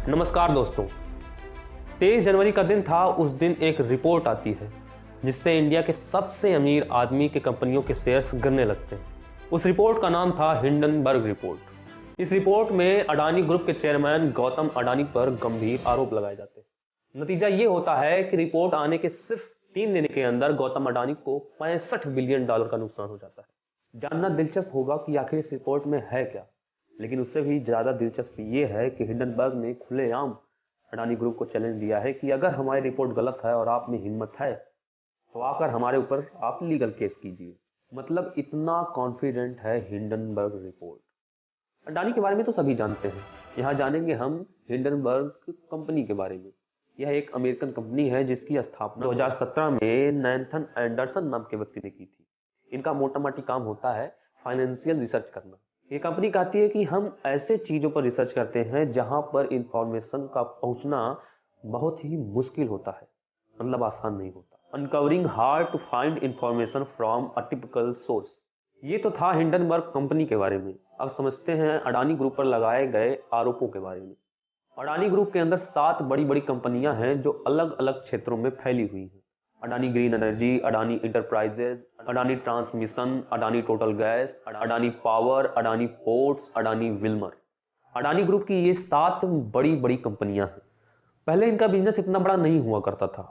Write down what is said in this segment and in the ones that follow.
नमस्कार दोस्तों। 23 जनवरी का दिन था। उस दिन एक रिपोर्ट आती है जिससे इंडिया के सबसे अमीर आदमी के कंपनियों के शेयर्स गिरने लगते हैं। उस रिपोर्ट का नाम था हिंडनबर्ग रिपोर्ट। इस रिपोर्ट में अडानी ग्रुप के चेयरमैन गौतम अडानी पर गंभीर आरोप लगाए जाते हैं। नतीजा ये होता है कि रिपोर्ट आने के सिर्फ 3 दिन के अंदर गौतम अडानी को $65 बिलियन का नुकसान हो जाता है। जानना दिलचस्प होगा कि आखिर इस रिपोर्ट में है क्या, लेकिन उससे भी ज़्यादा दिलचस्प ये है कि हिंडनबर्ग ने खुलेआम अडानी ग्रुप को चैलेंज दिया है कि अगर हमारी रिपोर्ट गलत है और आप में हिम्मत है तो आकर हमारे ऊपर आप लीगल केस कीजिए। मतलब इतना कॉन्फिडेंट है हिंडनबर्ग रिपोर्ट। अडानी के बारे में तो सभी जानते हैं, यहाँ जानेंगे हम हिंडनबर्ग कंपनी के बारे में। यह एक अमेरिकन कंपनी है जिसकी स्थापना 2017 में नैथन एंडरसन नाम के व्यक्ति ने की थी। इनका मोटा मोटी काम होता है फाइनेंशियल रिसर्च करना। ये कंपनी कहती है कि हम ऐसे चीज़ों पर रिसर्च करते हैं जहां पर इंफॉर्मेशन का पहुंचना बहुत ही मुश्किल होता है, मतलब आसान नहीं होता। Uncovering hard to find information from a typical source. ये तो था हिंडनबर्ग कंपनी के बारे में। अब समझते हैं अडानी ग्रुप पर लगाए गए आरोपों के बारे में। अडानी ग्रुप के अंदर 7 बड़ी बड़ी कंपनियां हैं जो अलग अलग क्षेत्रों में फैली हुई हैं। Adani green energy, Adani enterprises, Adani transmission, Adani total gas, Adani power, Adani ports, Adani Wilmer. Adani group की ये 7 बड़ी बड़ी कंपनियां हैं। पहले इनका बिजनेस इतना बड़ा नहीं हुआ करता था।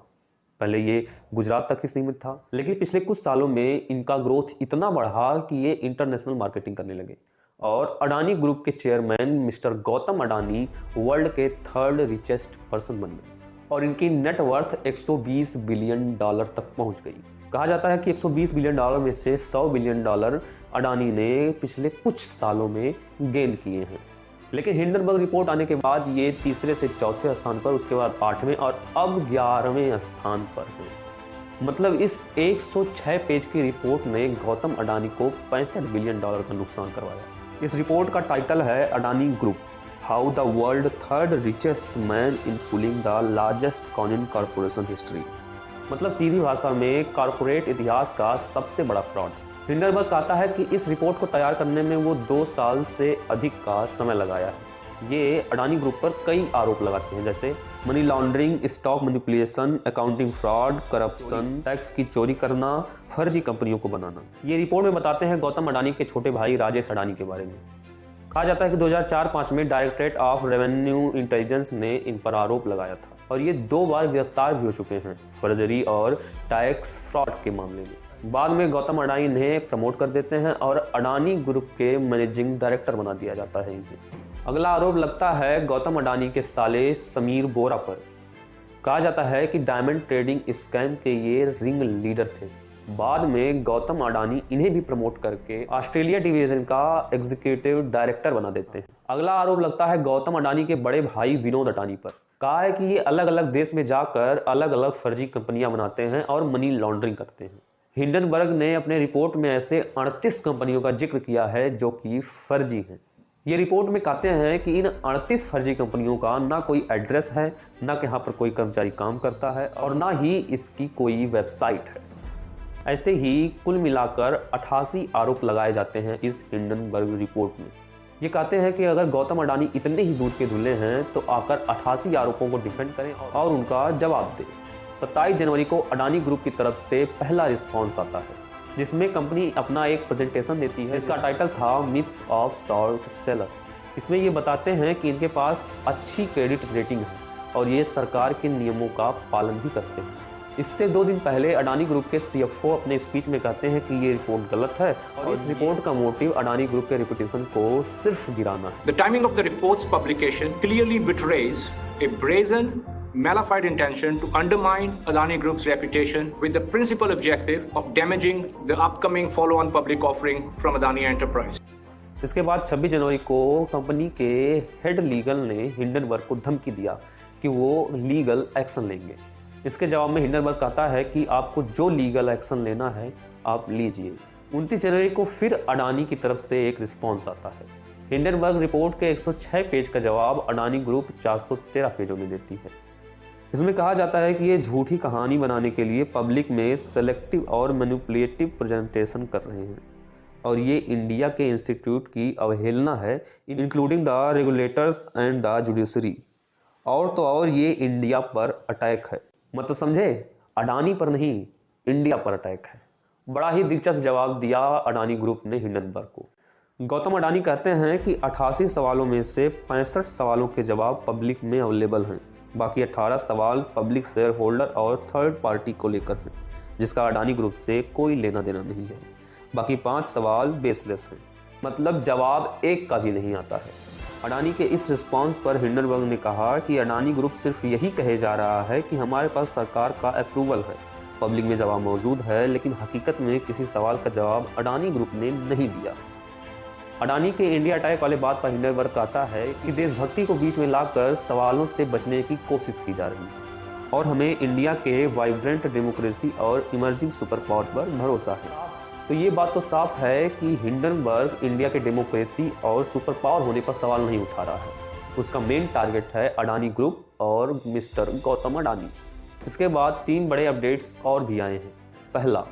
पहले ये गुजरात तक ही सीमित था, लेकिन पिछले कुछ सालों में इनका ग्रोथ इतना बढ़ा कि ये इंटरनेशनल मार्केटिंग करने लगे और अडानी ग्रुप के chairman mister Gautam Adani world के 3rd रिचेस्ट पर्सन बन गए और इनकी नेटवर्थ $120 बिलियन तक पहुंच गई। कहा जाता है कि $120 बिलियन में से $100 बिलियन अडानी ने पिछले कुछ सालों में गेन किए हैं। लेकिन हिंडनबर्ग रिपोर्ट आने के बाद ये तीसरे से चौथे स्थान पर, उसके बाद 8वें और अब 11वें स्थान पर है। मतलब इस 106 पेज की रिपोर्ट ने गौतम अडानी को $65 बिलियन का नुकसान करवाया। इस रिपोर्ट का टाइटल है Adani group, how the world 3rd richest man in pulling the largest con in corporation history. मतलब सीधी भाषा में कॉर्पोरेट इतिहास का सबसे बड़ा फ्रॉड। हिंडनबर्ग कहता है कि इस रिपोर्ट को तैयार करने में वो 2 साल से अधिक का समय लगाया है। ये अडानी ग्रुप पर कई आरोप लगाते हैं, जैसे money laundering, stock manipulation, accounting fraud, corruption, tax की चोरी करना, फर्जी कंपनियों को बनाना। ये रिपोर्ट में बताते हैं गौतम अडानी के छोटे भाई राजेश अडानी के बारे में। कहा जाता है कि 2004-05 में डायरेक्टरेट ऑफ रेवेन्यू इंटेलिजेंस ने इन पर आरोप लगाया था और ये 2 बार गिरफ्तार भी हो चुके हैं फर्जरी और टैक्स फ्रॉड के मामले में। बाद में गौतम अडानी इन्हें प्रमोट कर देते हैं और अडानी ग्रुप के मैनेजिंग डायरेक्टर बना दिया जाता है इन्हें। अगला आरोप लगता है गौतम अडानी के साले समीर बोरा पर। कहा जाता है कि डायमंड ट्रेडिंग स्कैम के ये रिंग लीडर थे। बाद में गौतम अडानी इन्हें भी प्रमोट करके ऑस्ट्रेलिया डिवीजन का एग्जीक्यूटिव डायरेक्टर बना देते हैं। अगला आरोप लगता है गौतम अडानी के बड़े भाई विनोद अडानी पर। कहा है कि ये अलग अलग देश में जाकर अलग अलग फर्जी कंपनियां बनाते हैं और मनी लॉन्ड्रिंग करते हैं। हिंडनबर्ग ने अपने रिपोर्ट में ऐसे 38 कंपनियों का जिक्र किया है जो कि फर्जी हैं। ये रिपोर्ट में कहते हैं कि इन 38 फर्जी कंपनियों का ना कोई एड्रेस है, ना कि यहाँ पर कोई कर्मचारी काम करता है और ना ही इसकी कोई वेबसाइट है। ऐसे ही कुल मिलाकर 88 आरोप लगाए जाते हैं इस हिंडनबर्ग रिपोर्ट में। ये कहते हैं कि अगर गौतम अडानी इतने ही दूध के धुले हैं तो आकर 88 आरोपों को डिफेंड करें और उनका जवाब दें। 27 जनवरी को अडानी ग्रुप की तरफ से पहला रिस्पॉन्स आता है जिसमें कंपनी अपना एक प्रेजेंटेशन देती है। इसका टाइटल था मिथ्स ऑफ शॉर्ट सेलर। इसमें ये बताते हैं कि इनके पास अच्छी क्रेडिट रेटिंग है और ये सरकार के नियमों का पालन भी करते हैं। इससे 2 दिन पहले अडानी ग्रुप के CFO अपने स्पीच में कहते हैं कि ये रिपोर्ट गलत है और इस रिपोर्ट का मोटिव अडानी ग्रुप के रेपुटेशन को सिर्फ गिराना है। The timing of the report's publication clearly betrays a brazen, malified intention to undermine Adani Group's reputation with the principal objective of damaging the upcoming follow-on public offering from Adani Enterprise. इसके बाद 26 जनवरी को company के head legal ने Hindenburg को धमकी दिया कि वो लीगल एक्शन लेंगे। इसके जवाब में हिंडनबर्ग कहता है कि आपको जो लीगल एक्शन लेना है आप लीजिए। 29 जनवरी को फिर अडानी की तरफ से एक रिस्पॉन्स आता है। हिंडनबर्ग रिपोर्ट के 106 पेज का जवाब अडानी ग्रुप 413 पेजों में देती है। इसमें कहा जाता है कि ये झूठी कहानी बनाने के लिए पब्लिक में सेलेक्टिव और मैनिपुलेटिव प्रेजेंटेशन कर रहे हैं और ये इंडिया के इंस्टीट्यूट की अवहेलना है, including the regulators and the judiciary. और तो और ये इंडिया पर अटैक है। मतलब समझे, अडानी पर नहीं, इंडिया पर अटैक है। बड़ा ही दिलचस्प जवाब दिया अडानी ग्रुप ने हिंडनबर्ग को। गौतम अडानी कहते हैं कि 88 सवालों में से 65 सवालों के जवाब पब्लिक में अवेलेबल हैं। बाकी 18 सवाल पब्लिक शेयर होल्डर और थर्ड पार्टी को लेकर हैं, जिसका अडानी ग्रुप से कोई लेना देना नहीं है। बाकी 5 सवाल बेसलेस हैं, मतलब जवाब एक का भी नहीं आता है। अडानी के इस रिस्पांस पर हिंडनबर्ग ने कहा कि अडानी ग्रुप सिर्फ यही कहे जा रहा है कि हमारे पास सरकार का अप्रूवल है, पब्लिक में जवाब मौजूद है, लेकिन हकीकत में किसी सवाल का जवाब अडानी ग्रुप ने नहीं दिया। अडानी के इंडिया अटैक वाले बात पर हिंडनबर्ग कहता है कि देशभक्ति को बीच में लाकर सवालों से बचने की कोशिश की जा रही है और हमें इंडिया के वाइब्रेंट डेमोक्रेसी और इमर्जिंग सुपर पावर पर भरोसा है। तो ये बात तो साफ है कि हिंडनबर्ग इंडिया के डेमोक्रेसी और सुपर पावर होने पर सवाल नहीं उठा रहा है। उसका मेन टारगेट है अडानी ग्रुप और मिस्टर गौतम अडानी। इसके बाद 3 बड़े अपडेट्स और भी आए हैं। पहला,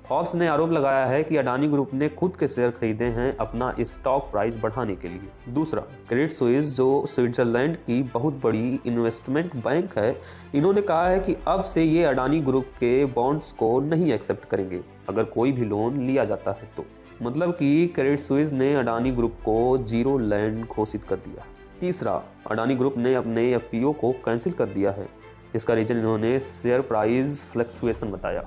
फॉर्ब्स ने आरोप लगाया है कि अडानी ग्रुप ने खुद के शेयर खरीदे हैं अपना स्टॉक प्राइस बढ़ाने के लिए। दूसरा, क्रेडिट स्विस जो स्विट्जरलैंड की बहुत बड़ी इन्वेस्टमेंट बैंक है, इन्होंने कहा है कि अब से ये अडानी ग्रुप के बॉन्ड्स को नहीं एक्सेप्ट करेंगे अगर कोई भी लोन लिया जाता है तो। मतलब कि क्रेडिट स्विस ने अडानी ग्रुप को जीरो लैंड घोषित कर दिया। तीसरा, अडानी ग्रुप ने अपने एफपीओ को कैंसिल कर दिया है। इसका रीजन इन्होंने शेयर प्राइस फ्लक्चुएशन बताया।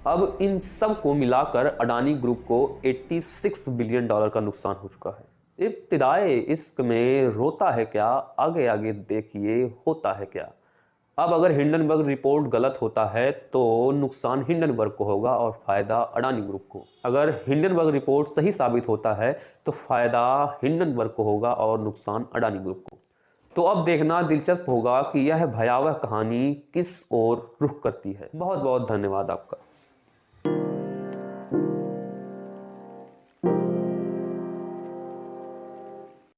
अब इन सब को मिलाकर अडानी ग्रुप को 86 बिलियन डॉलर का नुकसान हो चुका है। इब्तिदाए इश्क में रोता है क्या, आगे आगे देखिए होता है क्या। अब अगर हिंडनबर्ग रिपोर्ट गलत होता है तो नुकसान हिंडनबर्ग को होगा और फायदा अडानी ग्रुप को। अगर हिंडनबर्ग रिपोर्ट सही साबित होता है तो फायदा हिंडनबर्ग को होगा और नुकसान अडानी ग्रुप को। तो अब देखना दिलचस्प होगा कि यह भयावह कहानी किस ओर रुख करती है। बहुत बहुत धन्यवाद आपका।